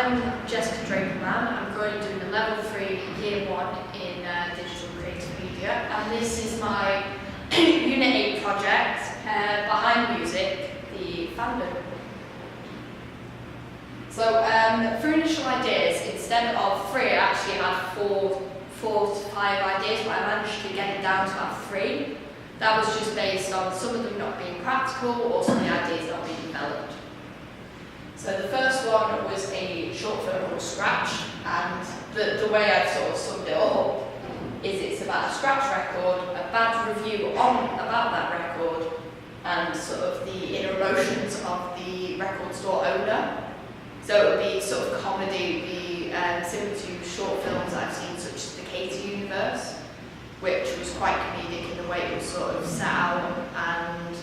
I'm Jessica Draper mann. I'm currently doing a level 3 year 1 in digital creative media, and this is my Unit 8 project, Behind Music, the fandom. So for initial ideas, instead of 3, I actually had 4 to 5 ideas, but I managed to get it down to about 3. That was just based on some of them not being practical or some of the ideas not being developed. So the first one was a short film called Scratch, and the way I've sort of summed it up is it's about a scratch record, a bad review about that record, and sort of the inner emotions of the record store owner. So it would be sort of comedy, it would be similar to short films I've seen, such as the Katie Universe, which was quite comedic in the way it was sort of set out, and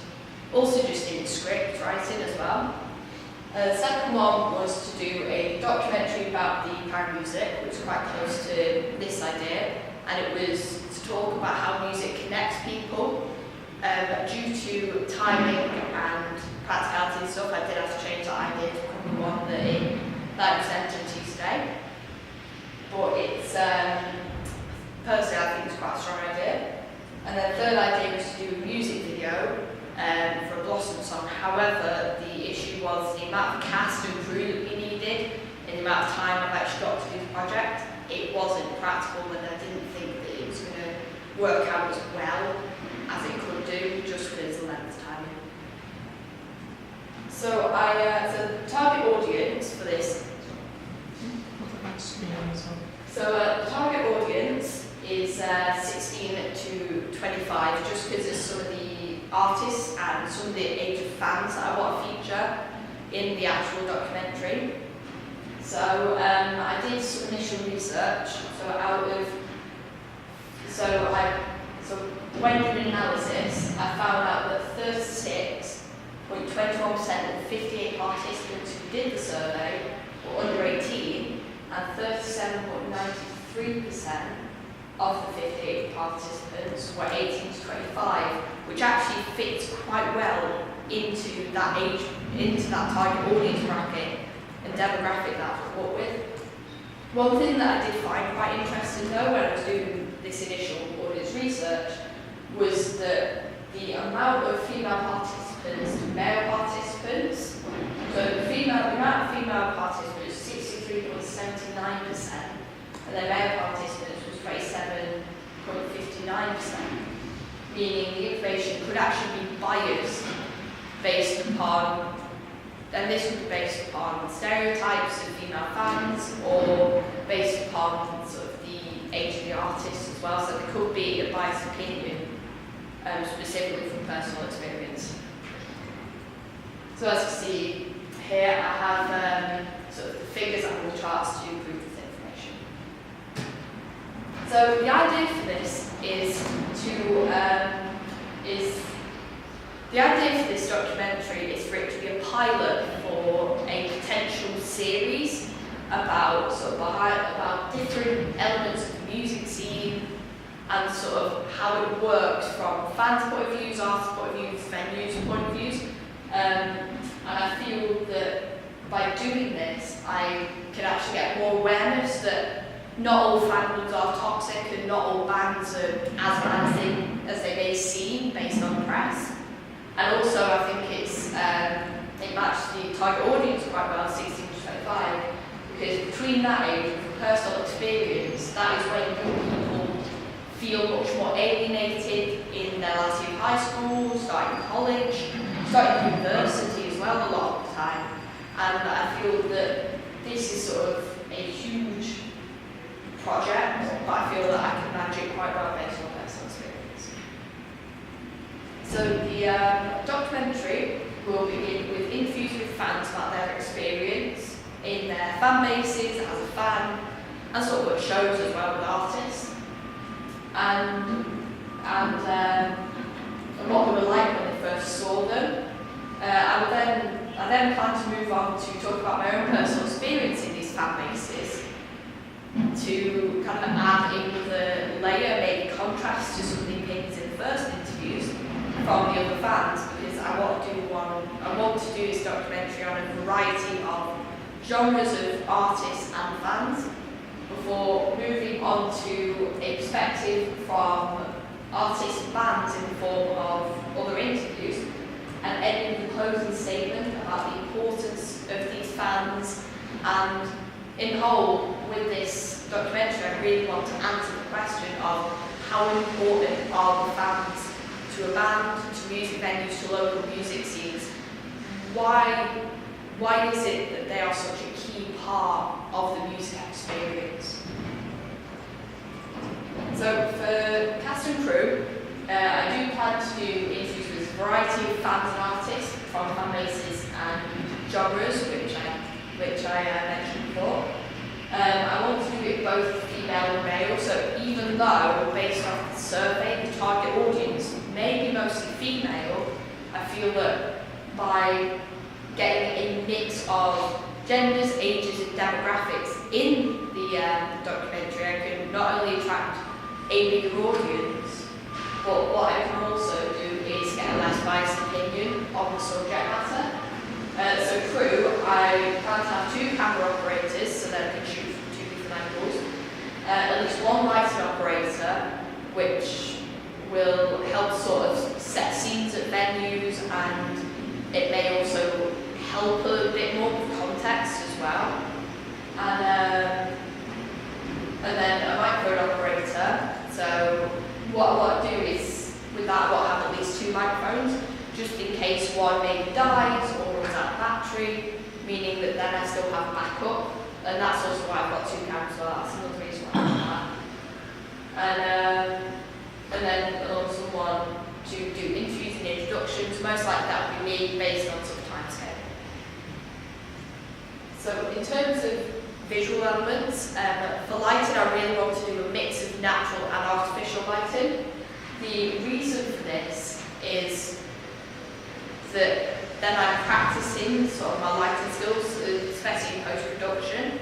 also just in script writing as well. The second one was to do a documentary about the Behind Music, which was quite close to this idea, and it was to talk about how music connects people. Due to timing and practicality and stuff, I did have to change that idea to become the one that I presented to you today. But it's, personally, I think it's quite a strong idea. And then the third idea was to do a music video for a Blossom song. However, the issue was the amount of cast and crew that we needed and the amount of time I've actually got to do the project. It wasn't practical, and I didn't think that it was going to work out as well as it could do, just because of the length of timing. So the target audience for this. So the target audience is 16 to 25, just because there's some of the artists and some of the age of fans that I want to feature in the actual documentary. So I did some initial research. So when doing analysis, I found out that 36.21% of the 58 participants who did the survey were under 18, and 37.93% of the 58 participants were 18 to 25, which actually fits quite well into that age, into that target audience bracket and demographic that I've come up with. One thing that I did find quite interesting though when I was doing this initial audience research was that the amount of female participants to male participants, so the amount of female participants was 63.79%, and the male participants was 27.59%, meaning the information could actually be biased based upon, and this would be based upon stereotypes of female fans or based upon sort of the age of the artist as well, so there could be a biased opinion specifically from personal experience. So as you see here, I have sort of the figures and the charts to prove this information. So the idea for this documentary is for it to be a pilot for a potential series about about different elements of the music scene and sort of how it works from fans' point of views, artists' point of views, venues' point of views. And I feel that by doing this, I can actually get more awareness that not all fandoms are toxic and not all bands are as bad as they may seem based on the press. And also I think it matched the target audience quite well, 16 to 25, because between that age and from personal experience, that is when young people feel much more alienated in their last year of high school, starting college, starting university as well a lot of the time. And I feel that this is sort of a huge project, but I feel that I can manage it quite well based on personal experience. So the documentary will begin with interviews with fans about their experience in their fan bases, as a fan, and sort of what shows as well with artists, and what they were like when they first saw them. I then plan to move on to talk about my own personal experience in these fan bases, to kind of add another layer, maybe contrast to some of the opinions in the first interviews from the other fans, because I want to do this documentary on a variety of genres of artists and fans, before moving on to a perspective from artists and bands in the form of other interviews, and ending with a closing statement about the importance of these fans. And in whole, with this documentary, I really want to answer the question of how important are the fans to a band, to music venues, to local music scenes. Why is it that they are such a key part of the music experience? So for cast and crew, I do plan to introduce a variety of fans and artists from fan bases and genres, which I mentioned before. I want to do it both female and male, so even though, based off the survey, the target audience may be mostly female, I feel that by getting a mix of genders, ages and demographics in the documentary, I can not only attract a bigger audience, but what I can also do is get a less biased opinion on the subject matter. So crew, I plan to have 2 camera operators so that I can shoot from 2 different angles, at least 1 lighting operator, which will help sort of set scenes at venues, and it may also help a bit more with context as well. And then a microphone operator. So what I do is, with that, I'll have at least 2 microphones, just in case one maybe dies or runs out of battery, meaning that then I still have backup. And that's also why I've got 2 cameras, so that's another reason why I have that. And then along someone to do interviews and introductions. Most likely that will be me, based on some time scale. So in terms of visual elements, for lighting I really want to do a mix of natural and artificial lighting. The reason for this is that then I'm practicing sort of my lighting skills, especially in post-production,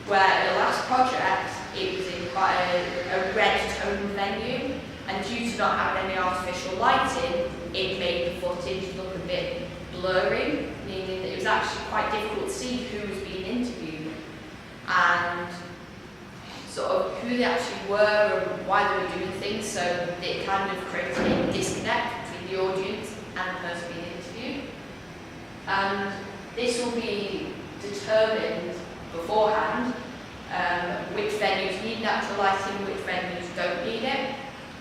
where in the last project it was in quite a red tone venue, and due to not having any artificial lighting, it made the footage look a bit blurry, meaning that it was actually quite difficult to see who was being interviewed and sort of who they actually were and why they were doing things, so it kind of created a disconnect between the audience and the person being interviewed. And this will be determined beforehand, which venues need natural lighting, which venues don't need it.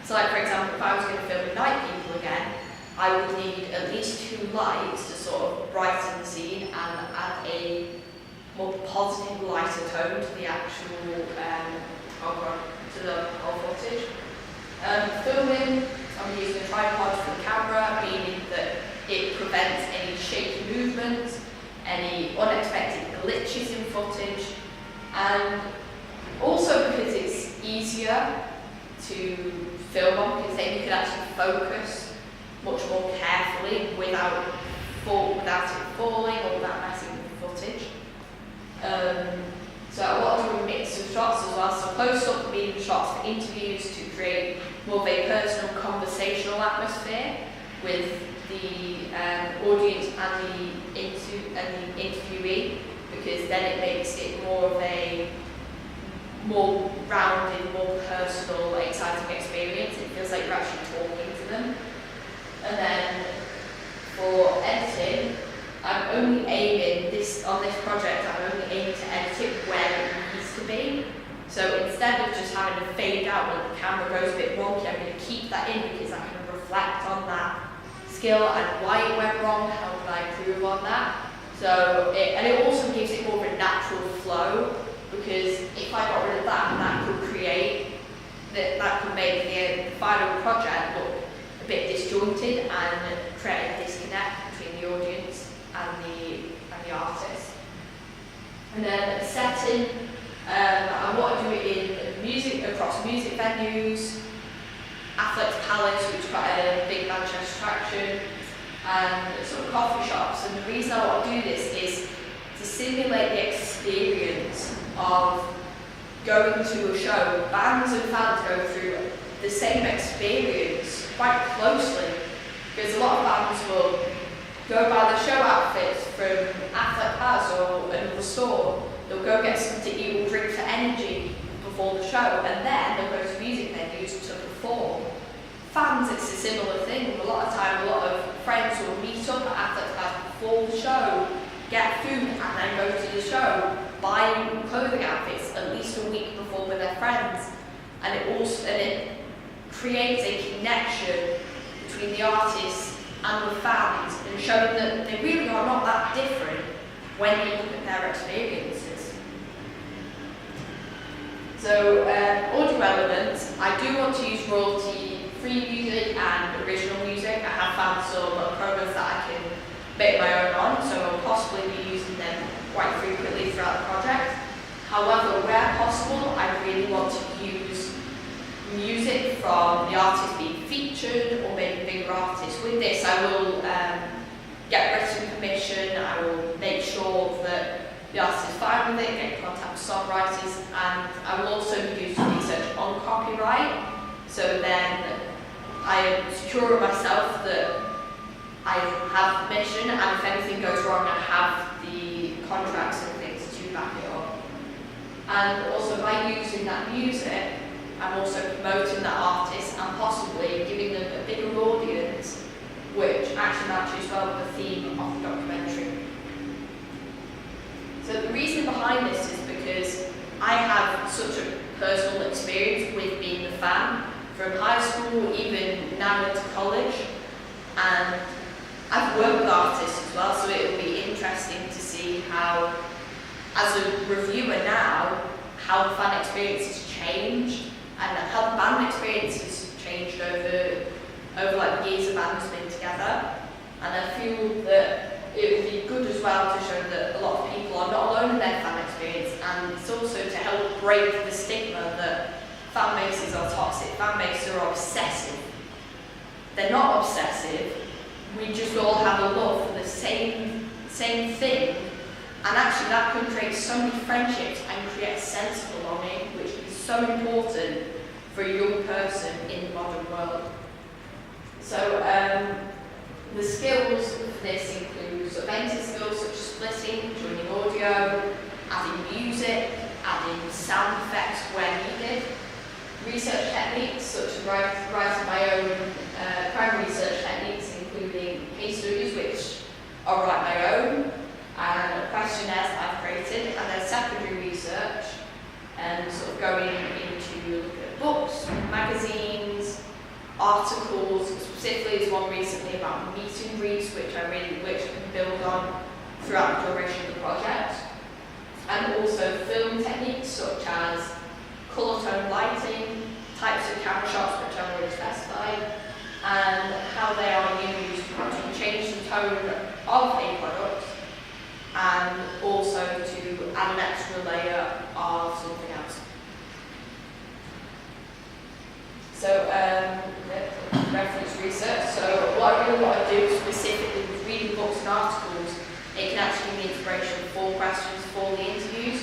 So like for example, if I was going to film Night People again, I would need at least 2 lights to sort of brighten the scene and add a more positive lighter tone to the actual to the whole footage. Filming, I'm using a tripod for the camera, meaning that it prevents any shaky movements, any unexpected glitches in footage, and also because it's easier to film on, because then you can actually focus much more carefully without it falling or without messing with the footage. So I want to do a mix of shots as well, so close-up medium shots for interviews to create more of a personal conversational atmosphere with the audience and the interviewee, because then it makes it more of a more rounded, more personal, exciting experience. It feels like you're actually talking to them. And then for editing, I'm only aiming on this project, I'm only aiming to edit it where it needs to be. So instead of just having to fade out when the camera goes a bit wonky, I'm going to keep that in because I can reflect on that skill and why it went wrong, how can I improve on that. So it also gives it more of a natural flow, because if I got rid of that, that could make the final project look a bit disjointed and create a disconnect between the audience and the artist. And then setting, I want to do it in music, across music venues, Athletes Palace, which is quite a big Manchester attraction, and sort of coffee shops. And the reason I want to do this is to simulate the experience of going to a show. Bands and fans go through the same experience quite closely, because a lot of bands will go by the show outfits from Athlete Palace or another store, they'll go get something to eat or drink for energy before the show, and then they'll go to music venues to perform. Fans, it's a similar thing. A lot of time, a lot of friends will meet up at Athletes Palace before the show, get food, and then go to the show, buy clothing outfits at least a week before with their friends. And it creates a connection between the artists and the fans, and showing that they really are not that different when you look at their experiences. So, audio elements, I do want to use royalty-free music and original music. I have found some promos that I can make my own on, so I'll possibly be using them quite frequently throughout the project. However, where possible, I really want to use music from the artist being featured or maybe bigger artists. With this, I will get written permission, I will make sure that the artist is fine with it, get in contact with songwriters, and I will also do some research on copyright, so then I am secure of myself that I have permission, and if anything goes wrong, I have the contracts and things to back it up. And also by using that music, I'm also promoting that artist and possibly giving them a bigger audience, which actually matches well with the theme of the documentary. So the reason behind this is because I have such a personal experience with being a fan from high school, even now into college, and I've worked with artists as well, so it will be interesting to see how, as a reviewer now, how the fan experience has changed and how the band experience has changed over like the years the band's been together. And I feel that it would be good as well to show that a lot of people are not alone in their fan experience, and it's also to help break the stigma that fan bases are toxic, fan bases are obsessive. They're not obsessive, we just all have a love for the same thing, and actually that can create so many friendships and create a sense of belonging, which is so important for a young person in the modern world. So the skills for this include editing skills such as splitting, joining audio, adding music, adding sound effects where needed, research techniques such as writing my own primary research techniques, including case studies which I'll write my own, and questionnaires that I've created, and then secondary research, and sort of going into looking at books, magazines, articles. Specifically, there's one recently about meet and greets, which I can build on throughout the duration of the project, and also film techniques such as colour tone lighting, types of camera shots which I've already specified, and how they are used to change the tone of a product, and also to add an extra layer of something else. So, reference research. So what I really want to do specifically with reading books and articles, it can actually be inspiration for questions for the interviews,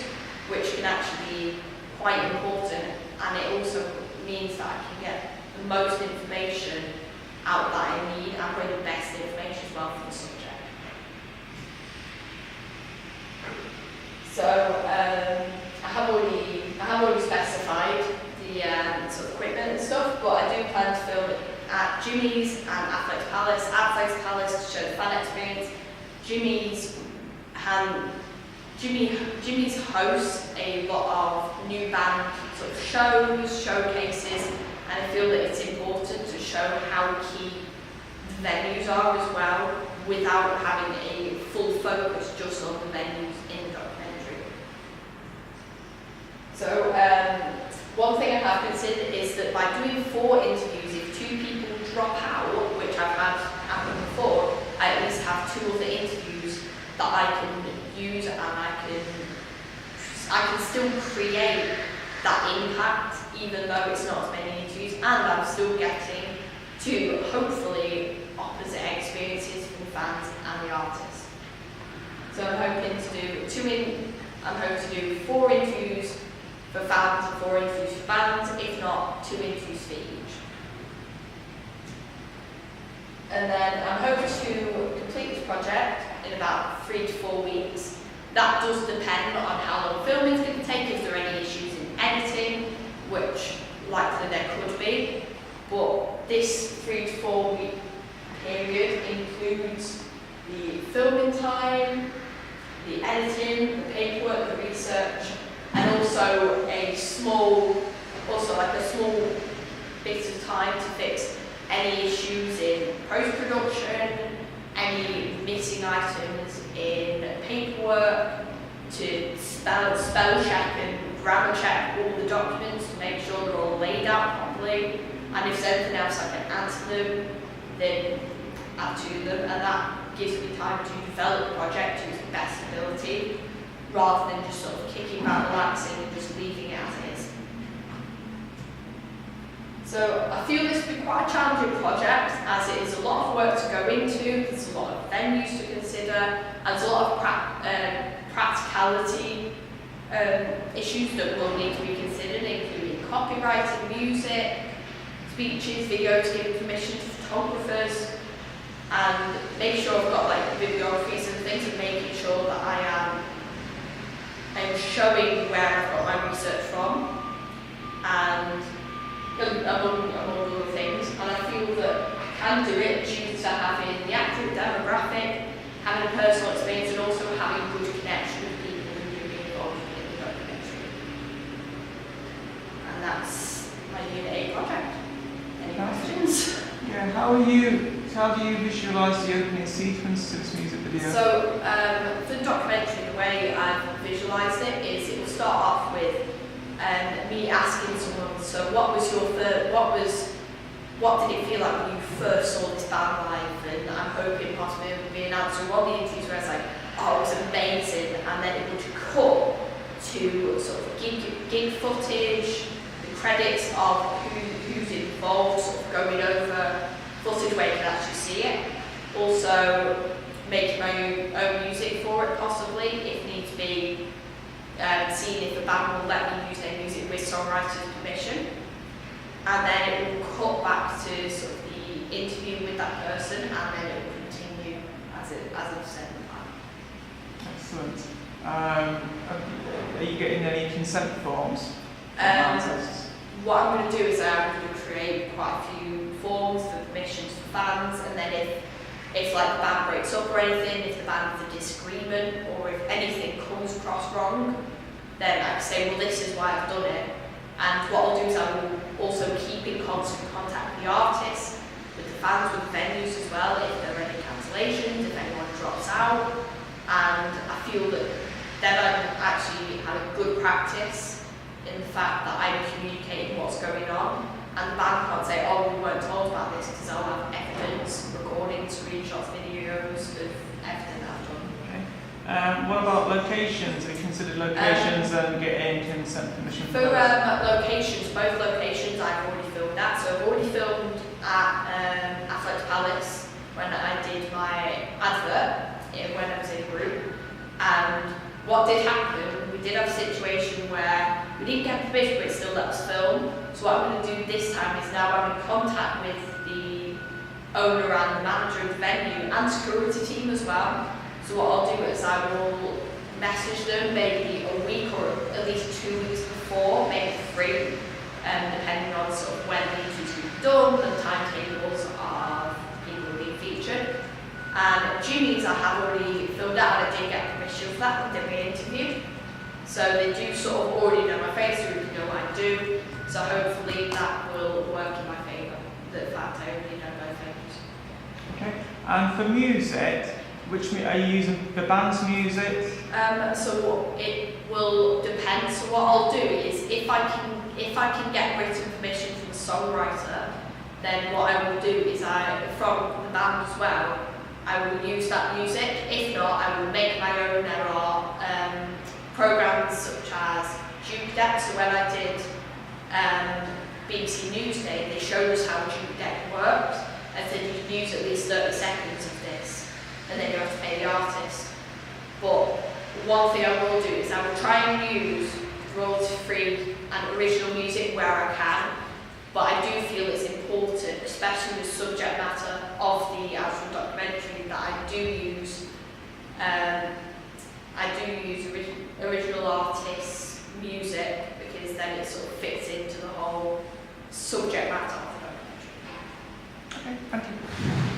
which can actually be quite important, and it also means that I can get the most information out that I need and bring the best information as well for the subject. So I have already specified the sort of equipment and stuff, but I do plan to film it at Jimmy's and Athletes Palace. Athletes Palace to show the fan experience. Jimmy's hosts a lot of new band sort of shows, showcases, and I feel that it's important to show how key the venues are as well, without having a full focus just on the venues in the documentary. So one thing I have considered is that by doing 4 interviews, if 2 people drop out, which I've had happen before, I at least have 2 other interviews that I can use, and I can still create that impact even though it's not as many interviews, and I'm still getting to hopefully opposite experiences from fans and the artists. So I'm hoping to do 4 interviews for fans and 4 interviews for bands, if not 2 interviews for each. And then I'm hoping to complete this project in about 3 to 4 weeks, That does depend on how long filming is going to take, if there are any issues in editing, which likely there could be. But this 3 to 4 week period includes the filming time, the editing, the paperwork, the research, and also a small bit of time to fix any issues in post-production, any missing items in paperwork, to spell check and grammar check all the documents to make sure they're all laid out properly, and if there's anything else I can answer them, then add to them, and that gives me time to develop the project to its best ability, rather than just sort of kicking back, relaxing, and just leaving it as it is. So I feel this will be quite a challenging project, as it is a lot of work to go into, there's a lot of venues to consider, and there's a lot of practicality issues that will need to be considered, including copywriting, music, speeches, videos, giving permission to photographers, and make sure I've got like videographies and things, and making sure that I'm showing where I've got my research from, and among other things. And I feel that I can do it due to having the accurate demographic, having a personal experience, and also having good connection with people who are being involved in the documentary. And that's my Unit A project. Any questions? Yeah, how do you visualise the opening sequence to this music video? So for the documentary, the way I've visualised it is it will start off with me asking someone, so what did it feel like when you first saw this band live? And I'm hoping possibly it would be an answer. One of the interviews where it's like, oh, it was amazing, and then it would cut to sort of gig footage, the credits of who's involved, sort of going over footage where you can actually see it. Also making my own music for it possibly, if need to be, seeing if the band will let me use their music with songwriters' permission. And then it will cut back to sort of the interview with that person, and then it will continue as I've said in the plan. Excellent. Are you getting any consent forms? What I'm going to do is I'm going to create quite a few forms for permissions for fans, and then if like the band breaks up or anything, if the band has a disagreement, or if anything comes across wrong, then I can say, well, this is why I've done it. And what I'll do is I will also keep in constant contact with the artists, with the fans, with the venues as well, if there are any cancellations, if anyone drops out. And I feel that then I'm actually having good practice in the fact that I'm communicating what's going on. And the band can't say, oh, we weren't told about this, because I'll have evidence, recordings, screenshots, videos of everything that I've done. Okay. What about locations? Have you considered locations and getting consent permission for locations, both locations I've already filmed at. So I've already filmed at Athletic Palace when I did my advert when I was in a group. And what did happen, we did have a situation where we didn't get permission, but it still let us film. So what I'm going to do this time is now I'm in contact with the owner and the manager of the venue and security team as well. So what I'll do is I will message them maybe a week or at least 2 weeks before, maybe 3, depending on sort of when the interviews will be done and timetables of people being featured. And Junie's I have already filled out, and I did get permission for that when they interview. So they do sort of already know my face, so they know what I do. So hopefully that will work in my favour, the fact I already know both venues. Okay, and for music, which are you using the band's music? So it will depend. So what I'll do is if I can get written permission from the songwriter, then what I will do is from the band as well, I will use that music. If not, I will make my own. There are programs such as Juke Deck. So when I did BBC Newsday, they showed us how Juke Deck worked, and said you can use at least 30 seconds of this, and then you have to pay the artist. But one thing I will do is I will try and use royalty-free and original music where I can, but I do feel it's important, especially the subject matter of the actual documentary, that I do use I do use original artists' music because then it sort of fits into the whole subject matter of the documentary. Okay, thank you.